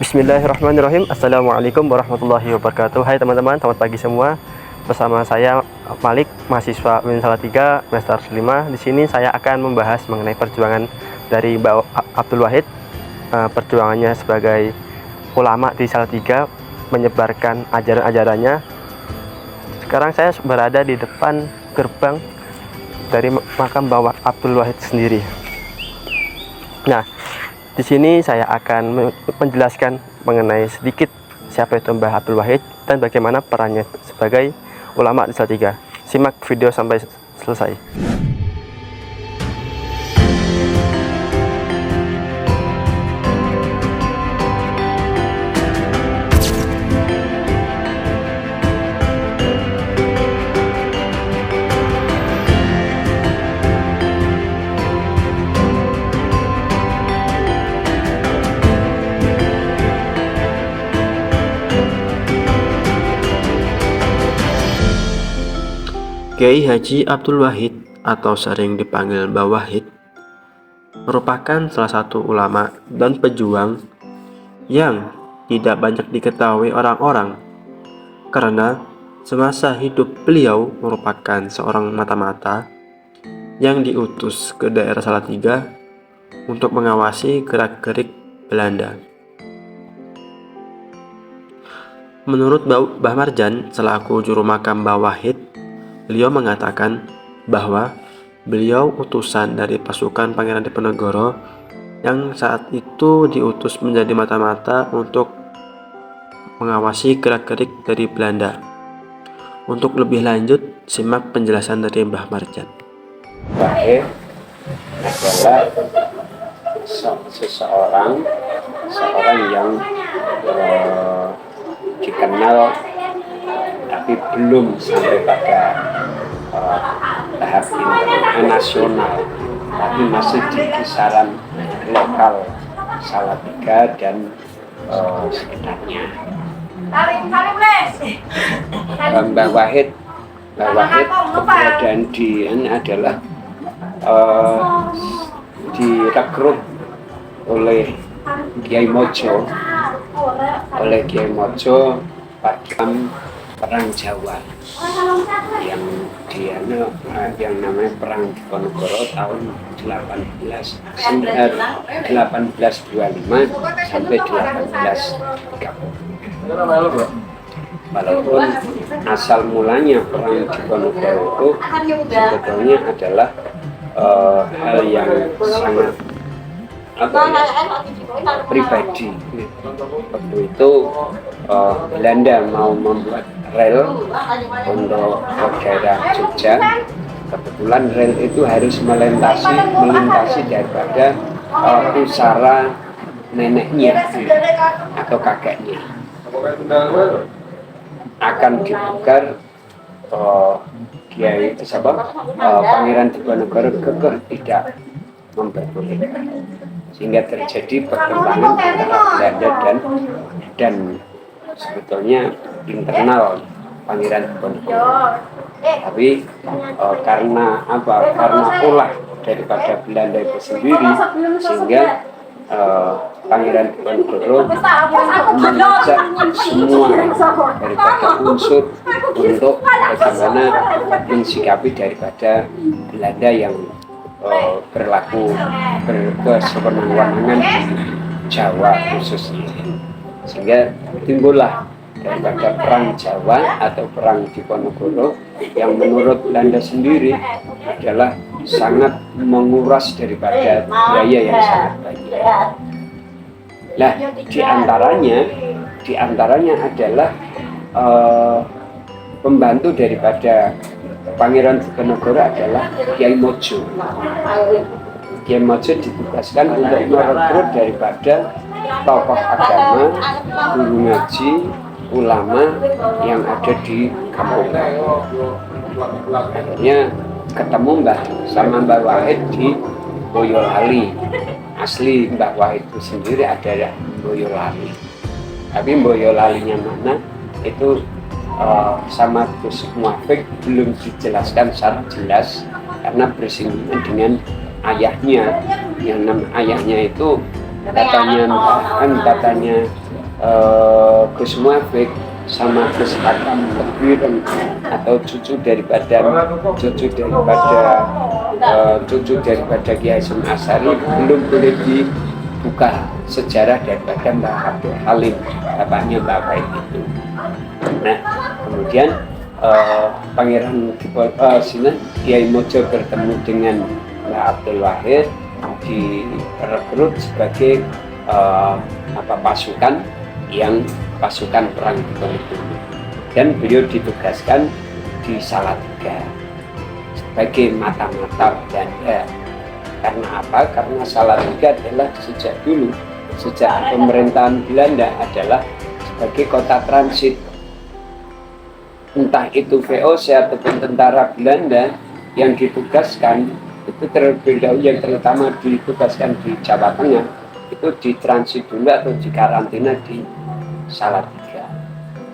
Bismillahirrahmanirrahim. Assalamualaikum warahmatullahi wabarakatuh. Hai teman-teman, selamat pagi semua. Bersama saya Malik, mahasiswa UIN Salatiga semester 5. Di sini saya akan membahas mengenai perjuangan dari Mbak Abdul Wahid, perjuangannya sebagai ulama di Salatiga, menyebarkan ajaran-ajarannya. Sekarang saya berada di depan gerbang dari makam Mbak Abdul Wahid sendiri. Nah, di sini saya akan menjelaskan mengenai sedikit siapa itu Mbah Abdul Wahid dan bagaimana perannya sebagai ulama di Salatiga. Simak video sampai selesai. Kiai Haji Abdul Wahid atau sering dipanggil Mbah Wahid merupakan salah satu ulama dan pejuang yang tidak banyak diketahui orang-orang karena semasa hidup beliau merupakan seorang mata-mata yang diutus ke daerah Salatiga untuk mengawasi gerak-gerik Belanda. Menurut Mbah Marjan selaku juru makam Mbah Wahid, beliau mengatakan bahwa beliau utusan dari pasukan Pangeran Diponegoro yang saat itu diutus menjadi mata-mata untuk mengawasi gerak-gerik dari Belanda. Untuk lebih lanjut, simak penjelasan dari Mbah Marjan. Wahid adalah seseorang yang dikenal tapi belum sampai pada tahap internasional, tapi masih di kisaran lokal Salatiga dan sekitarnya. Mbah Wahid keberadaan di ini adalah direkrut oleh Kiai Mojo pada Perang Jawa yang namanya Perang Diponegoro tahun 1825 sampai 1830. Walaupun asal mulanya Perang Diponegoro itu sebetulnya adalah hal yang sangat pribadi. Waktu itu Belanda mau membuat rel untuk daerah Jogja. Kebetulan rel itu harus melintasi daripada pusara neneknya atau kakeknya. Akan dibongkar Kiai Pangeran Diponegoro kekeh tidak memperbolehkan, sehingga terjadi pertentangan antara Belanda dan sebetulnya internal Pangeran Diponegoro. Tapi karena ulah daripada Belanda itu sendiri, sehingga Pangeran Diponegoro mengajak semua daripada unsur untuk bagaimana mensikapi daripada Belanda yang berlaku berkesewenang-wenangan di Jawa khususnya, sehingga timbullah daripada Perang Jawa atau Perang Diponegoro yang menurut Belanda sendiri adalah sangat menguras daripada biaya yang sangat banyak. Nah, diantaranya adalah pembantu daripada Pangeran Diponegoro adalah Kiai Mojo. Kiai Mojo ditugaskan untuk merekrut daripada tokoh agama, guru ngaji, ulama yang ada di kampung. Akhirnya ketemu Mbah Wahid di Boyolali. Asli Mbah Wahid itu sendiri adalah Boyolali. Tapi Boyolalinya mana itu sama Gus Muafik belum dijelaskan secara jelas karena bersinggungan dengan ayahnya, yang ayahnya itu katanya Gus Muafik sama Gus Akam Tebiren atau cucu daripada Kiai Hasyim Asy'ari belum boleh dibuka sejarah daripada Mbah Abdul Halim, bapaknya Mbah Wahid itu. Nah, kemudian Pangeran Kiai Mojo bertemu dengan Mbah Abdul Wahid, direkrut sebagai pasukan perang Diponegoro, dan beliau ditugaskan di Salatiga sebagai mata-mata Belanda. Karena apa? Karena Salatiga adalah sejak pemerintahan Belanda adalah sebagai kota transit, entah itu VOC ataupun tentara Belanda yang ditugaskan itu terlebih dahulu, yang terutama ditugaskan di Jawa Tengah, itu ditransit dulu atau dikarantina di Salatiga,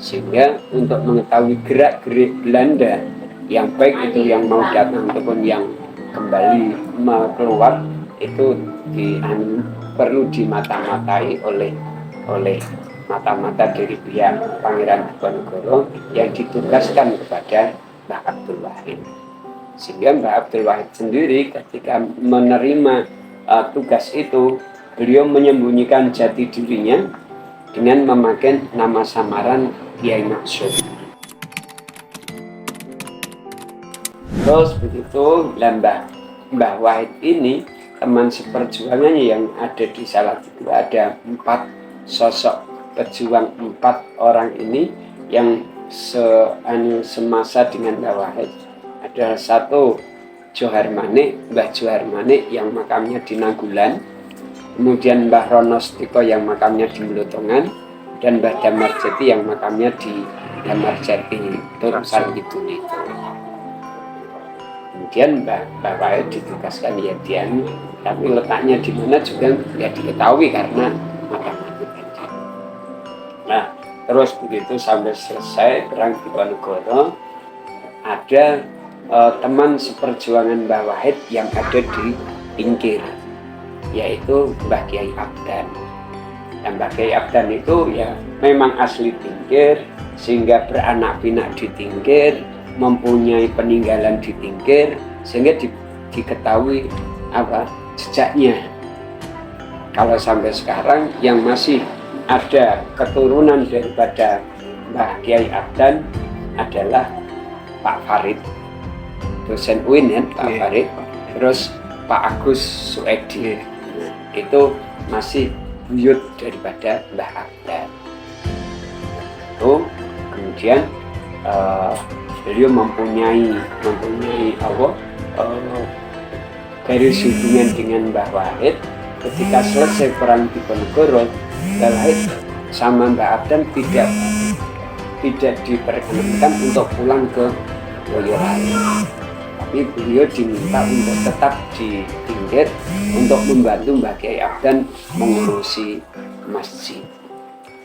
sehingga untuk mengetahui gerak-gerik Belanda yang baik itu yang mau datang ataupun yang kembali mau keluar itu perlu dimata-matai oleh mata-mata dari pihak Pangeran Diponegoro yang ditugaskan kepada Mbah Abdul Wahid. Sehingga Mbah Abdul Wahid sendiri ketika menerima tugas itu, beliau menyembunyikan jati dirinya dengan memakai nama samaran Kiai Maksud. Terus begitu, Mbah Wahid ini teman seperjuangannya yang ada di Salatiga, ada 4 sosok pejuang, 4 orang ini yang semasa dengan Mbah Wahid. Ada satu Mbah Johar Manik yang makamnya di Nagulan, kemudian Mbah Ronostiko yang makamnya di Melotongan, dan Mbah Damar Jati yang makamnya di Damar Jati Turusan itu. Kemudian Mbah Wahid ditugaskan ya dia, tapi letaknya di mana juga tidak diketahui karena makam-makam tadi. Nah, terus begitu sampai selesai perang Diponegoro, ada teman seperjuangan Mbah Wahid yang ada di Tingkir, yaitu Mbah Kiai Abdan. Dan Mbah Kiai Abdan itu ya memang asli Tingkir, sehingga beranak pinak di Tingkir, mempunyai peninggalan di Tingkir, sehingga diketahui jejaknya. Kalau sampai sekarang yang masih ada keturunan daripada Mbah Kiai Abdan adalah Pak Farid, dosen UIN ya, Pak Farid, terus Pak Agus Suedi, itu masih buyut daripada Mbah Abdan. Itu kemudian beliau mempunyai garis hubungan dengan Mbah Wahid. Ketika selesai perang Diponegoro, Mbah Wahid sama Mbah Abdan tidak diperkenankan untuk pulang ke Boyolali, tapi beliau diminta untuk tetap di Tingkir untuk membantu Mbah Kiai Abdan mengurusi masjid.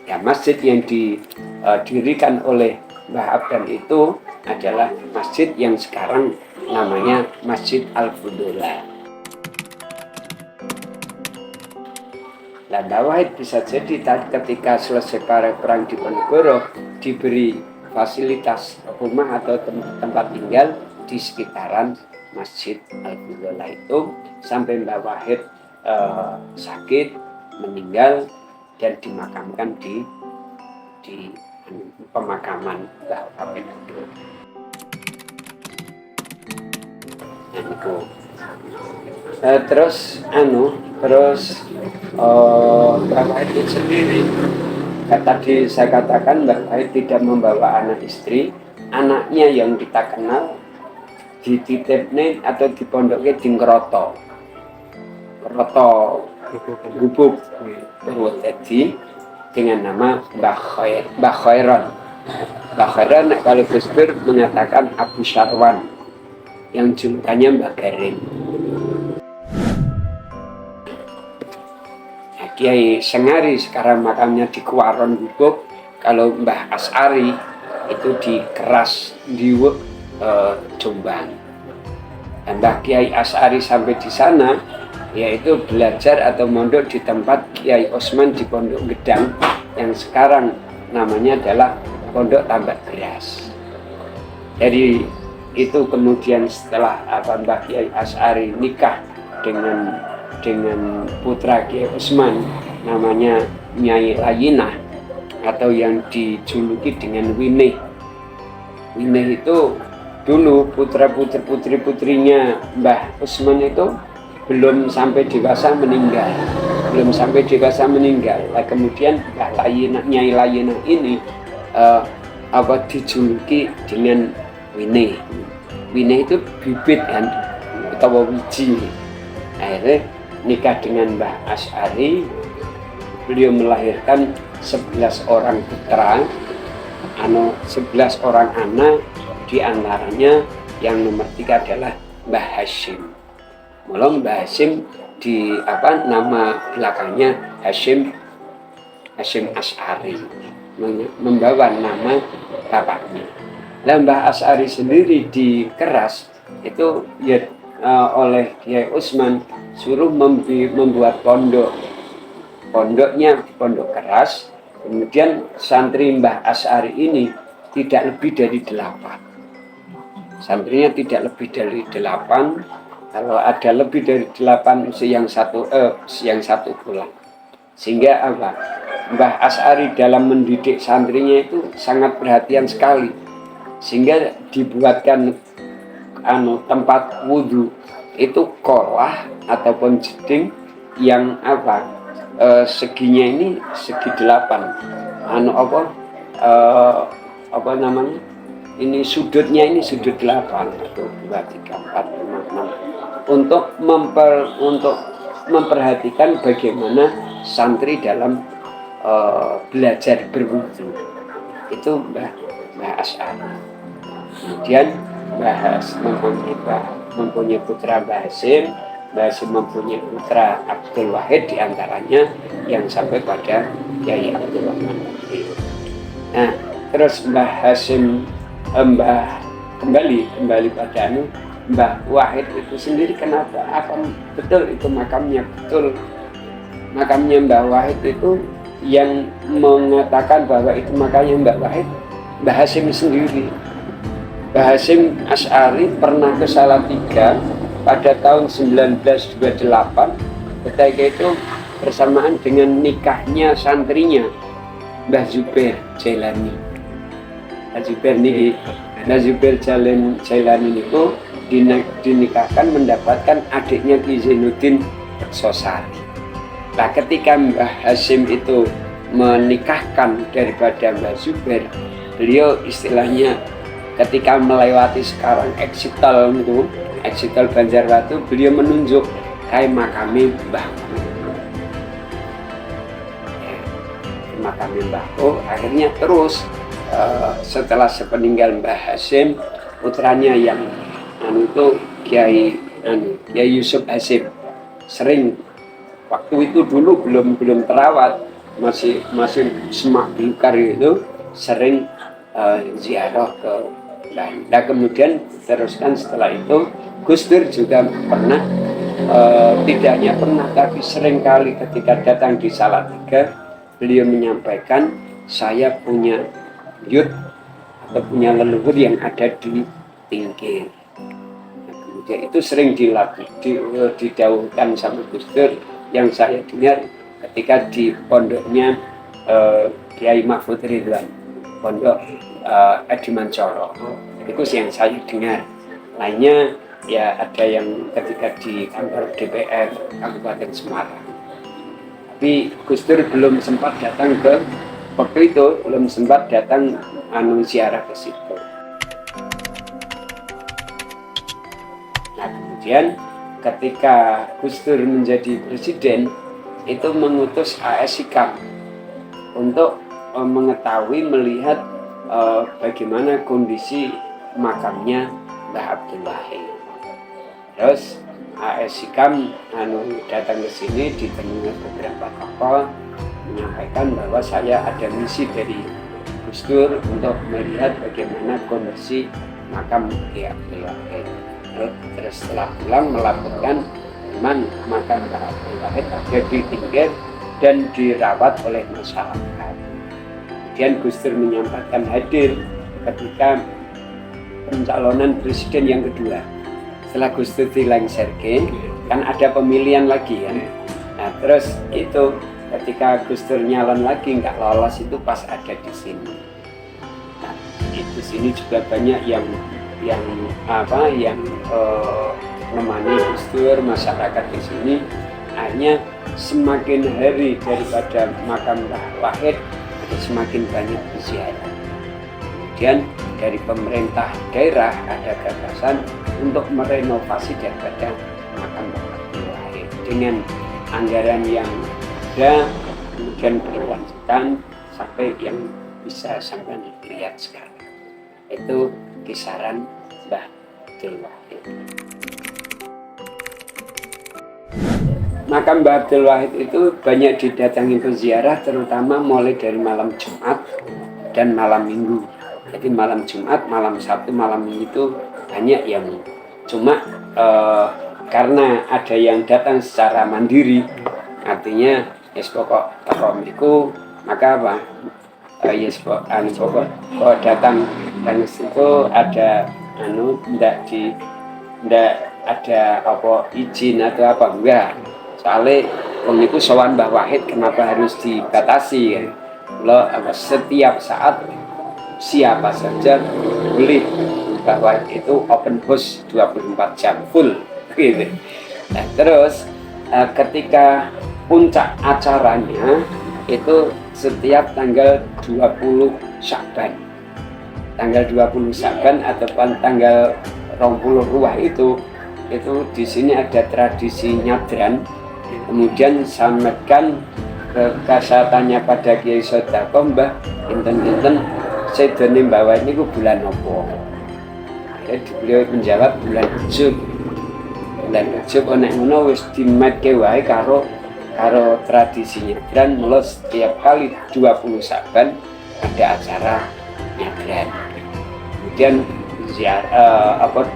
Ya, masjid yang didirikan oleh Mbah Abdan itu adalah masjid yang sekarang namanya Masjid Al-Fudola. Mbah Wahid bisa jadi ketika selesai perang Diponegoro diberi fasilitas rumah atau tempat tinggal di sekitaran Masjid Al-Fudola itu sampai Mbah Wahid sakit, meninggal, dan dimakamkan di pemakaman Mbah Wahid itu. Terus Mbah Wahid itu sendiri, tadi saya katakan Mbah Wahid tidak membawa anak istri. Anaknya yang kita kenal dititipne atau dipondoknya di Ngeroto Gubuk Purwodadi dengan nama Mbah Khairon. Mbah Khairon kalau Gus Dur mengatakan Abu Syarwan, yang julukannya Mbah Garing. Kiai Sengari sekarang makamnya di Kuaron Gubuk. Kalau Mbah Asy'ari itu di Keras Diwek Jombang. Dan Mbah Kiai Asy'ari sampai di sana yaitu belajar atau mondok di tempat Kiai Osman di Pondok Gedang yang sekarang namanya adalah Pondok Tambak Beras. Jadi itu kemudian setelah Mbah Kiai Asy'ari nikah dengan putra Kiai Usman namanya Nyai Layinah atau yang dijuluki dengan Winih. Winih itu dulu putri-putrinya Mbah Usman itu belum sampai dewasa meninggal. Nah, kemudian Mbah Layinah, Nyai Layinah ini dijuluki dengan Winih. Winih itu bibit kan atau wiji. Akhirnya nikah dengan Mbah Asy'ari. Beliau melahirkan 11 orang putra, 11 orang anak, di antaranya yang nomor 3 adalah Mbah Hasyim. Mula Mbah Hasyim nama belakangnya Hasyim Asy'ari, membawa nama bapaknya. Nah, Mbah Asy'ari sendiri di Keras itu ya oleh Kiai Usman suruh membuat pondoknya di Pondok Keras. Kemudian santri Mbah Asy'ari ini tidak lebih dari 8. Santrinya tidak lebih dari 8. Kalau ada lebih dari 8 yang satu pulang. Sehingga Mbah Asy'ari dalam mendidik santrinya itu sangat perhatian sekali. Sehingga dibuatkan tempat wudhu itu kolah ataupun jeding yang seginya ini segi 8. Ini sudutnya ini sudut 8, 1, 2, 3, 4, 5, 6 untuk memperhatikan bagaimana santri dalam belajar berwudu. Itu Mbah Asy'ari. Kemudian Mbah mempunyai putra Mbah Hasyim. Mbah Hasyim mempunyai putra Abdul Wahid, diantaranya yang sampai pada Kiai Abdul Rahman. Nah, terus Mbah Hasyim kembali pada Mbah Wahid itu sendiri, kenapa? Betul itu makamnya, betul makamnya Mbah Wahid itu yang mengatakan bahwa itu makamnya Mbah Wahid, Mbah Hasyim sendiri. Mbah Hasyim Asy'ari pernah ke Salatiga pada tahun 1928, ketika itu bersamaan dengan nikahnya santrinya Mbah Zubair Jailani. Mbah Zubair Jailani itu dinikahkan mendapatkan adiknya Ki Zainuddin Sosari. Nah, ketika Mbah Hasyim itu menikahkan daripada Mbah Zubair, beliau istilahnya ketika melewati sekarang exit tol Banjarwatu, beliau menunjuk kayak makami Mbahku. Makami Mbahku. Akhirnya terus setelah sepeninggal Mbah Hasyim, putranya yang itu Kiai Yusuf Hasyim sering waktu itu dulu belum terawat, masih semak belukar itu, sering ziarah ke Belanda. Kemudian teruskan setelah itu Gus Dur juga pernah tidak hanya pernah tapi sering kali ketika datang di Salatiga beliau menyampaikan, saya punya buyut atau punya leluhur yang ada di pinggir. Nah, kemudian itu sering didahulukan sama Gus Dur, yang saya dengar ketika di pondoknya Kiai Mahfud Ridwan, pondok Edi Mancoro, itu yang saya dengar. Lainnya ya ada yang ketika di kantor DPR Kabupaten Semarang. Tapi Gus Dur belum sempat datang ke waktu itu, belum sempat datang ziarah ke situ. Nah, kemudian ketika Gus Dur menjadi presiden, itu mengutus A.S. Hikam untuk mengetahui, melihat bagaimana kondisi makamnya Mbah Abdul Wahid. Terus A.S. Hikam datang ke sini, ditemui beberapa tokoh, menyampaikan bahwa saya ada misi dari Gus Dur untuk melihat bagaimana kondisi makam Mbah Abdul Wahid. Terus setelah pulang melaporkan memang makam Mbah Abdul Wahid ada di pinggir dan dirawat oleh masyarakat. Kemudian Gus Dur menyampaikan hadir ketika pencalonan presiden yang kedua. Setelah Gus Dur dilengsarkan, kan ada pemilihan lagi ya. Nah terus itu ketika Gus Dur nyalon lagi nggak lolos itu pas ada di sini. Nah, di sini juga banyak yang menemani Gus Dur, masyarakat di sini. Akhirnya semakin hari daripada makam Mbah Wahid semakin banyak berziarah. Kemudian dari pemerintah daerah ada gagasan untuk merenovasi daripada makam Mbah Wahid dengan anggaran yang ada, kemudian berkelanjutan sampai yang bisa sampai dilihat sekarang. Itu kisaran Mbah Abdul Wahid. Makam Mbah Abdul Wahid itu banyak didatangi peziarah, terutama mulai dari malam Jumat dan malam Minggu. Jadi malam Jumat, malam Sabtu, malam Minggu itu banyak yang cuma karena ada yang datang secara mandiri, artinya pokok itu maka apa? Pokok datang dan itu ada ndak ada apa izin atau apa enggak. Soalnya itu sowan Mbah Wahid kenapa harus dibatasi ya? Lo setiap saat siapa saja boleh Mbah Wahid itu open house 24 jam full gitu. Nah, terus ketika puncak acaranya itu setiap tanggal 20 Sya'ban. Tanggal 20 Sya'ban ataupun tanggal 20 Ruwah itu di sini ada tradisi nyadran. Kemudian sampaikan kesatannya pada Kiai Sodako, Mbah enten sedene Mbah Wahid niku bulan apa? Jadi beliau menjawab bulan Rajab. Bulan Rajab nek ngono wis dimetke wae karo tradisi nyadran, mula setiap kali 20 Sya'ban ada acara nyadran. Kemudian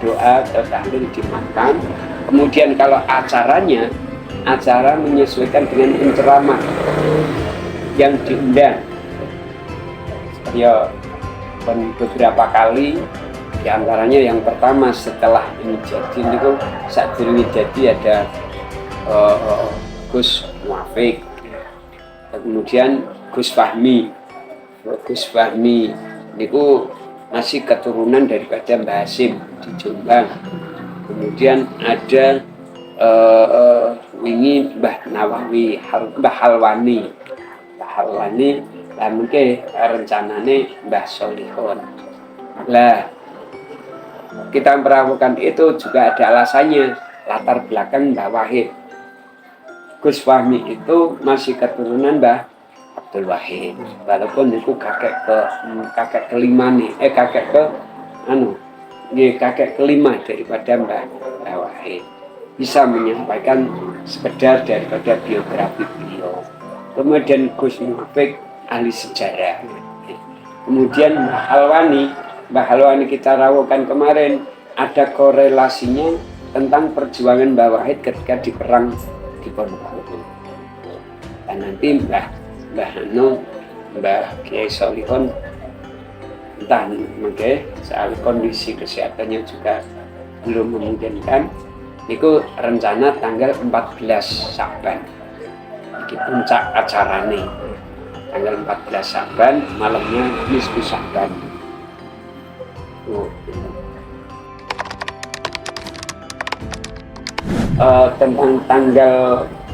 doa atau tahlil di makam. Kemudian kalau acara menyesuaikan dengan penceramah yang diundang. Ya, beberapa kali, diantaranya yang pertama setelah ini jadi itu saat ini jadi ada Gus Muafik, kemudian Gus Fahmi itu masih keturunan daripada Mbah Hasim di Jombang. Kemudian ada wingi Mbah Nawawi, Mbah Halwani, lah mungkin rencanane Mbah Solihun. Lah kita melakukan itu juga ada alasannya, latar belakang Mbah Wahid. Gus Fahmi itu masih keturunan Mbah Abdul Wahid, walaupun itu kakek kelima daripada Mbah Wahid. Bisa menyampaikan sekedar daripada biografi beliau. Kemudian Gus Muafik ahli sejarah. Kemudian Mbah Halwani kita rawuhkan kemarin, ada korelasinya tentang perjuangan Mbah Wahid ketika di perang di Ponorogo. Dan nanti Mbah Kiai Solihun entah mungkin soal kondisi kesehatannya juga belum memungkinkan. Itu rencana tanggal 14 Sya'ban di puncak acara nih, tanggal 14 Sya'ban, malamnya nisfu Sya'ban. Tentang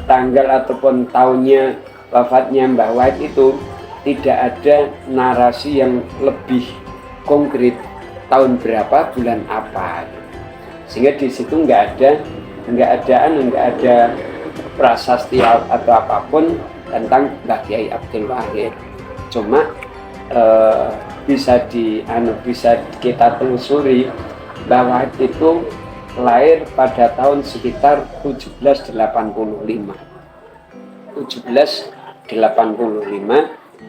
tanggal ataupun tahunnya wafatnya Mbah Wahid itu tidak ada narasi yang lebih konkret tahun berapa, bulan apa. Sehingga di situ nggak ada prasasti atau apapun tentang Mbah Kiai Abdul Wahid. Cuma bisa kita telusuri bahwa itu lahir pada tahun sekitar 1785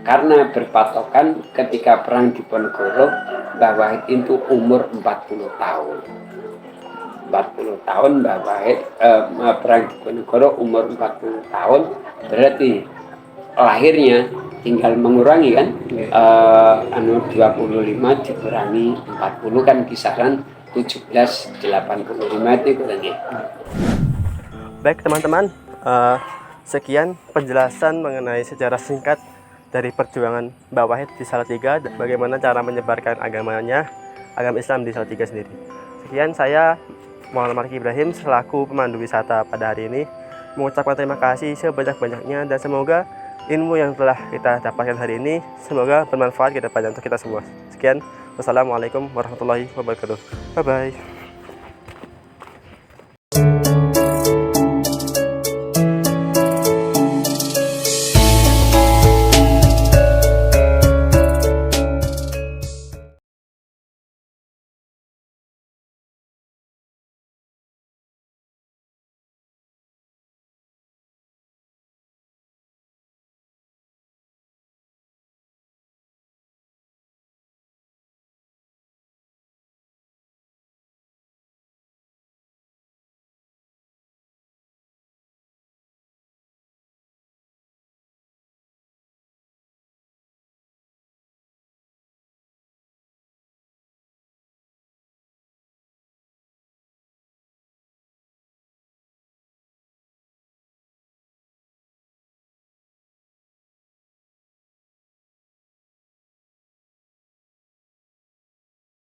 karena berpatokan ketika perang di Ponorogo Mbah Wahid itu umur 40 tahun. 40 tahun Mbah Wahid perang di Ponorogo umur 40 tahun, berarti lahirnya tinggal mengurangi kan. 25 dikurangi 40 kan kisaran 17,85 itu kurangnya. Baik teman-teman, sekian penjelasan mengenai sejarah singkat dari perjuangan Mbah Wahid di Salatiga, bagaimana cara menyebarkan agamanya, agama Islam di Salatiga sendiri. Sekian, saya Muhammad Marki Ibrahim selaku pemandu wisata pada hari ini mengucapkan terima kasih sebanyak-banyaknya, dan semoga ilmu yang telah kita dapatkan hari ini semoga bermanfaat ke depannya untuk kita semua. Sekian, wassalamualaikum warahmatullahi wabarakatuh. Bye bye.